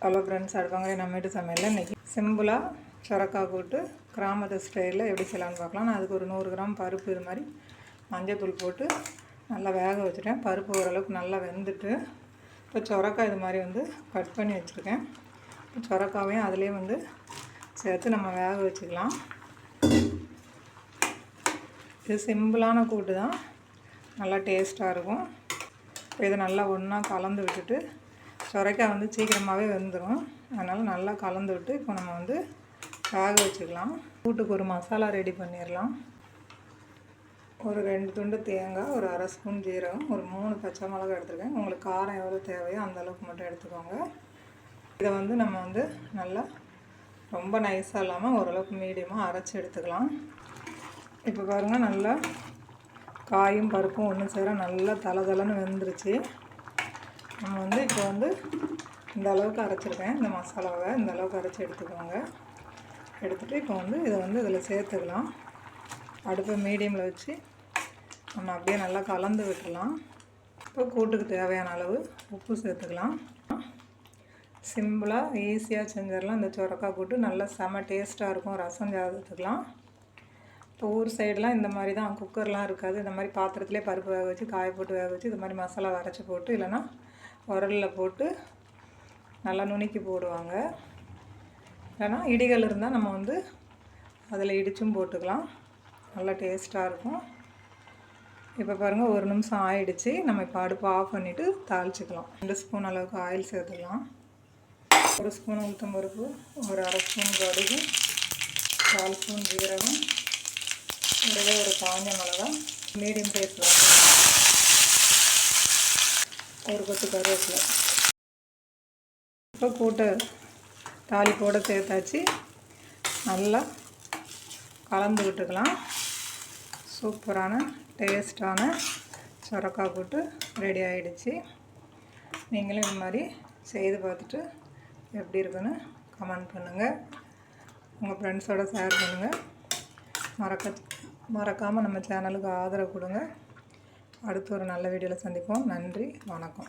Hello friends, அடுப்பாங்க நம்ம வீட்டு சமையலில் இன்றைக்கி சிம்பிளாக சுரக்காய் போட்டு கிராமத்து ஸ்டைலில் எப்படி செய்யலான்னு பார்க்கலாம். நான் அதுக்கு ஒரு 100 கிராம் பருப்பு இது மாதிரி மஞ்சத்தூள் போட்டு நல்லா வேக வச்சுட்டேன். பருப்பு ஓரளவுக்கு நல்லா வெந்துட்டு இப்போ சுரக்காய் இது மாதிரி கட் பண்ணி வச்சுருக்கேன். இப்போ சுரக்காவையும் அதிலே சேர்த்து நம்ம வேக வச்சுக்கலாம். இது சிம்பிளான கூட்டு தான், நல்லா டேஸ்ட்டாக இருக்கும். இப்போ இதை நல்லா ஒன்றா கலந்து விட்டுட்டு சுரைக்காய் சீக்கிரமாகவே வெந்துடும். அதனால் நல்லா கலந்து விட்டு இப்போ நம்ம வேக வச்சுக்கலாம். கூட்டுக்கு ஒரு மசாலா ரெடி பண்ணிடலாம். ஒரு 2 துண்டு தேங்காய், ஒரு அரை ஸ்பூன் ஜீரகம், ஒரு 3 பச்சை மிளகாய் எடுத்துருக்கேன். உங்களுக்கு காரம் எவ்வளோ தேவையோ அந்தளவுக்கு மட்டும் எடுத்துக்கோங்க. இதை நம்ம நல்லா ரொம்ப நைஸாக இல்லாமல் ஓரளவுக்கு மீடியமாக அரைச்சி எடுத்துக்கலாம். இப்போ பாருங்கள், நல்லா காயும் பருப்பும் ஒன்று சேர நல்லா தளன்னு வெந்துருச்சு. நம்ம இப்போ இந்த அளவுக்கு அரைச்சிருக்கேன். இந்த மசாலாவை இந்த அளவுக்கு அரைச்சி எடுத்துக்கோங்க. எடுத்துகிட்டு இப்போ இதை இதில் சேர்த்துக்கலாம். அடுப்பை மீடியமில் வச்சு நம்ம அப்படியே நல்லா கலந்து விட்டுடலாம். இப்போ கூட்டுக்கு தேவையான அளவு உப்பு சேர்த்துக்கலாம். சிம்பிளாக ஈஸியாக செஞ்சிடலாம். இந்த சுரக்காய் கூட்டு நல்லா செம டேஸ்ட்டாக இருக்கும். ரசம் சாதத்துக்கலாம். இப்போ ஊர் சைடெலாம் இந்த மாதிரி தான், குக்கர்லாம் இருக்காது. இந்த மாதிரி பாத்திரத்துலேயே பருப்பு வேக வச்சு காய போட்டு வேக வச்சு இது மாதிரி மசாலா அரைச்சி போட்டு இல்லைன்னா உரலில் போட்டு நல்லா நுணுக்கி போடுவாங்க. இல்லைனா இடிகள் இருந்தால் நம்ம அதில் இடிச்சும் போட்டுக்கலாம். நல்லா டேஸ்ட்டாக இருக்கும். இப்போ பாருங்கள், 1 நிமிஷம் ஆயிடுச்சு. நம்ம இப்போ அடுப்பு ஆஃப் பண்ணிவிட்டு தாளிச்சிக்கலாம். 2 ஸ்பூன் அளவுக்கு ஆயில் சேர்த்துக்கலாம். 1 ஸ்பூன் உளுத்தம் பருப்பு, ஒரு அரை ஸ்பூன் கடுகு, 4 ஸ்பூன் ஜீரகம், ஒரு காஞ்ச மிளகாய், மீடியம் சைஸில் ஒரு கொத்து கருவேப்பிலை. இப்போ கூட்டை தாளிப்போடு சேர்த்தாச்சு. நல்லா கலந்து விட்டுக்கலாம். சூப்பரான டேஸ்டான சுரக்காய் கூட்டு ரெடி ஆகிடுச்சு. நீங்களும் இது மாதிரி செய்து பார்த்துட்டு எப்படி இருக்குன்னு கமெண்ட் பண்ணுங்கள். உங்கள் ஃப்ரெண்ட்ஸோடு ஷேர் பண்ணுங்கள். மறக்காமல் நம்ம சேனலுக்கு ஆதரவு கொடுங்க. அடுத்து ஒரு நல்ல வீடியோவில் சந்திப்போம். நன்றி, வணக்கம்.